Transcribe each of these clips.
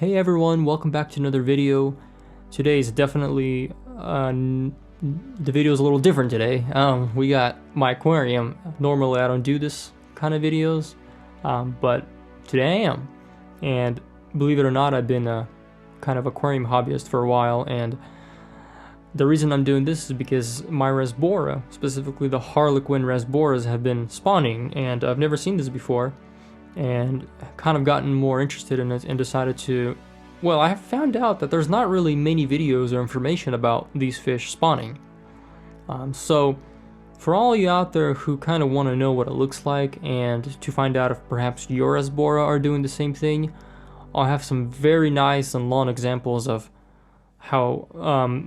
Hey everyone, welcome back to another video. Today is definitely, the video is a little different today. We got my aquarium. Normally I don't do this kind of videos, but today I am. And believe it or not, I've been a kind of aquarium hobbyist for a while, and the reason I'm doing this is because my Rasbora, specifically the Harlequin Rasboras, have been spawning, and I've never seen this before. And kind of gotten more interested in it and decided to, well, I have found out that there's not really many videos or information about these fish spawning. So for all you out there who kind of want to know what it looks like and to find out if perhaps your Rasbora are doing the same thing, I'll have some very nice and long examples of how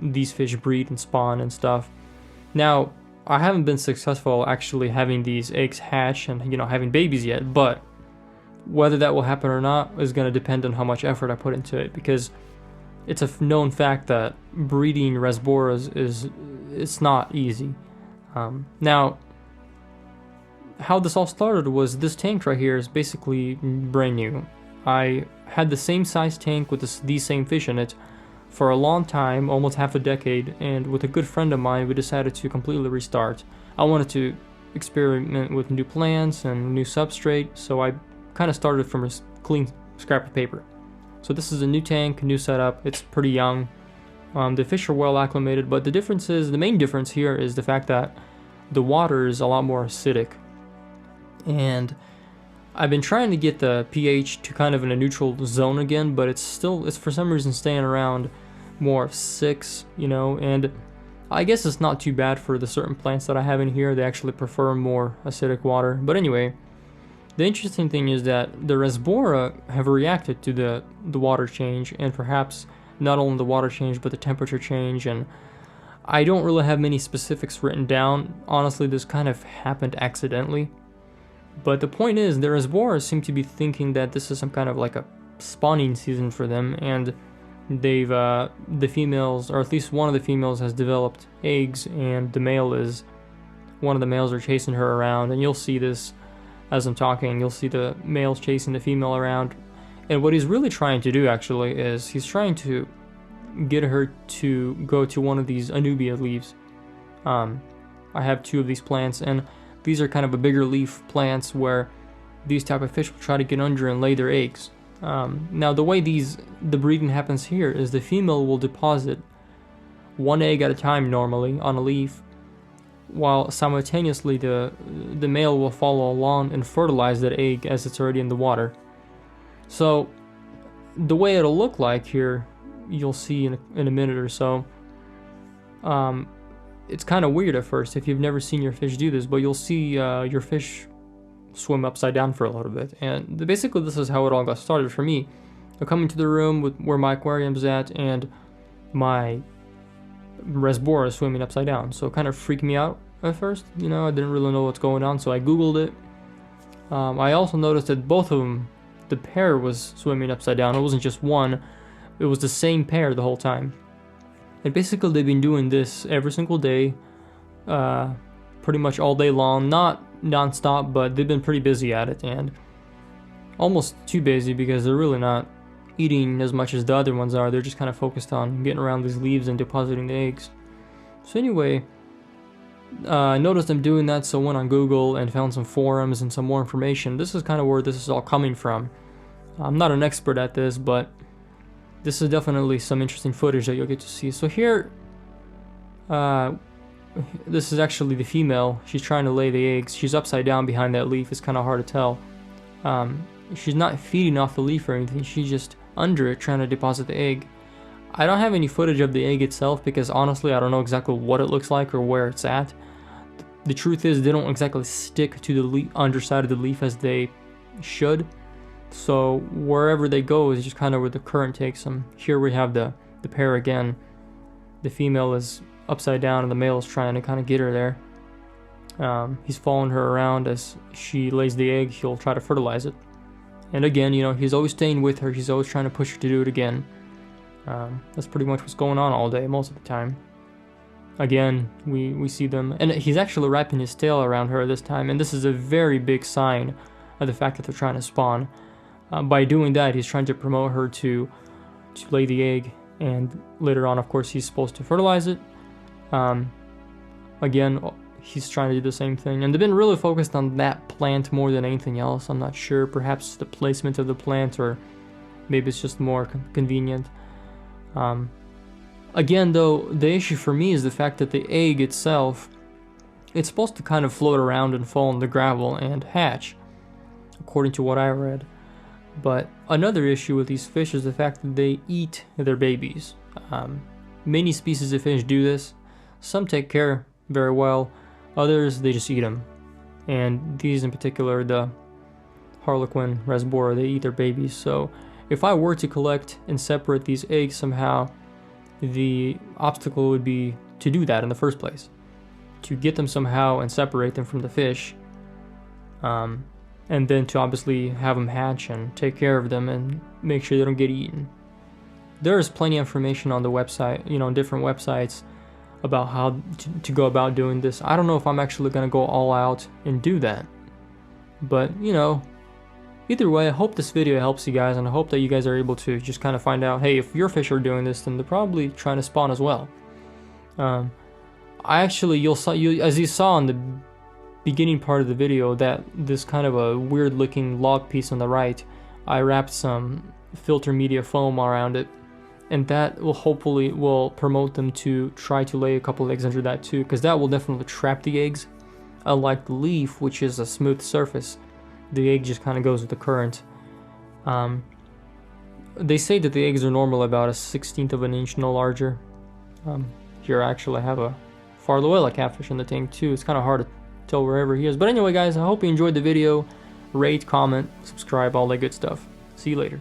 these fish breed and spawn and stuff. Now, I haven't been successful actually having these eggs hatch and having babies yet, but whether that will happen or not is going to depend on how much effort I put into it, because it's a known fact that breeding Rasboras it's not easy. Now, how this all started was this tank right here is basically brand new. I had the same size tank with these same fish in it for a long time, almost half a decade, and with a good friend of mine we decided to completely restart. I wanted to experiment with new plants and new substrate, so I kind of started from a clean scrap of paper. So this is a new tank, new setup. It's pretty young. The fish are well acclimated, but the main difference here is the fact that the water is a lot more acidic. And I've been trying to get the pH to kind of in a neutral zone again, but it's for some reason staying around more of 6, and I guess it's not too bad for the certain plants that I have in here. They actually prefer more acidic water. But anyway, the interesting thing is that the Rasbora have reacted to the water change, and perhaps not only the water change but the temperature change, and I don't really have many specifics written down. Honestly, this kind of happened accidentally. But the point is, the Rasbora seem to be thinking that this is some kind of like a spawning season for them, and they've, the females, or at least one of the females, has developed eggs, and one of the males are chasing her around, and you'll see this as I'm talking. You'll see the males chasing the female around, and what he's really trying to do actually is he's trying to get her to go to one of these Anubia leaves. I have 2 of these plants, and these are kind of a bigger leaf plants where these type of fish will try to get under and lay their eggs. Now the way the breeding happens here is the female will deposit 1 egg at a time normally on a leaf, while simultaneously the male will follow along and fertilize that egg as it's already in the water. So the way it'll look like here, you'll see in a minute or so. It's kind of weird at first if you've never seen your fish do this, but you'll see your fish swim upside down for a little bit. And basically this is how it all got started for me. I come into the room where my aquarium's at, and my Rasbora is swimming upside down, so it kind of freaked me out at first. I didn't really know what's going on, so I googled it. I also noticed that both of them, the pair was swimming upside down. It wasn't just one, it was the same pair the whole time. And basically they've been doing this every single day, pretty much all day long. Not non-stop, but they've been pretty busy at it, and almost too busy because they're really not eating as much as the other ones are. They're just kind of focused on getting around these leaves and depositing the eggs. So anyway, I noticed them doing that, so I went on Google and found some forums and some more information. This is kind of where this is all coming from. I'm not an expert at this, but this is definitely some interesting footage that you'll get to see. So here, this is actually the female. She's trying to lay the eggs. She's upside down behind that leaf. It's kind of hard to tell. She's not feeding off the leaf or anything. She's just under it trying to deposit the egg. I don't have any footage of the egg itself because honestly I don't know exactly what it looks like or where it's at. The truth is they don't exactly stick to the underside of the leaf as they should. So wherever they go is just kind of where the current takes them. Here we have the pair again. The female is upside down and the male is trying to kind of get her there. He's following her around as she lays the egg. He'll try to fertilize it. And again, he's always staying with her. He's always trying to push her to do it again. That's pretty much what's going on all day, most of the time. Again, we see them. And he's actually wrapping his tail around her this time. And this is a very big sign of the fact that they're trying to spawn. By doing that, he's trying to promote her to to lay the egg, and later on, of course, he's supposed to fertilize it. Again, he's trying to do the same thing, and they've been really focused on that plant more than anything else. I'm not sure, perhaps the placement of the plant, or maybe it's just more convenient. Again, though, the issue for me is the fact that the egg itself, it's supposed to kind of float around and fall in the gravel and hatch, according to what I read. But another issue with these fish is the fact that they eat their babies. Many species of fish do this. Some take care very well, others they just eat them. And these in particular, the Harlequin Rasbora, they eat their babies. So if I were to collect and separate these eggs somehow, the obstacle would be to do that in the first place. To get them somehow and separate them from the fish. And then to obviously have them hatch and take care of them and make sure they don't get eaten. There is plenty of information on the website, on different websites about how to go about doing this. I don't know if I'm actually going to go all out and do that. But, either way, I hope this video helps you guys, and I hope that you guys are able to just kind of find out, hey, if your fish are doing this, then they're probably trying to spawn as well. As you saw in the beginning part of the video, that this kind of a weird looking log piece on the right, I wrapped some filter media foam around it, and that will hopefully promote them to try to lay a couple of eggs under that too, because that will definitely trap the eggs. Unlike the leaf, which is a smooth surface, the egg just kind of goes with the current. They say that the eggs are normal about 1/16 of an inch, no larger. Here I actually have a Farloella catfish in the tank too. It's kind of hard to tell wherever he is. But anyway, guys, I hope you enjoyed the video. Rate, comment, subscribe, all that good stuff. See you later.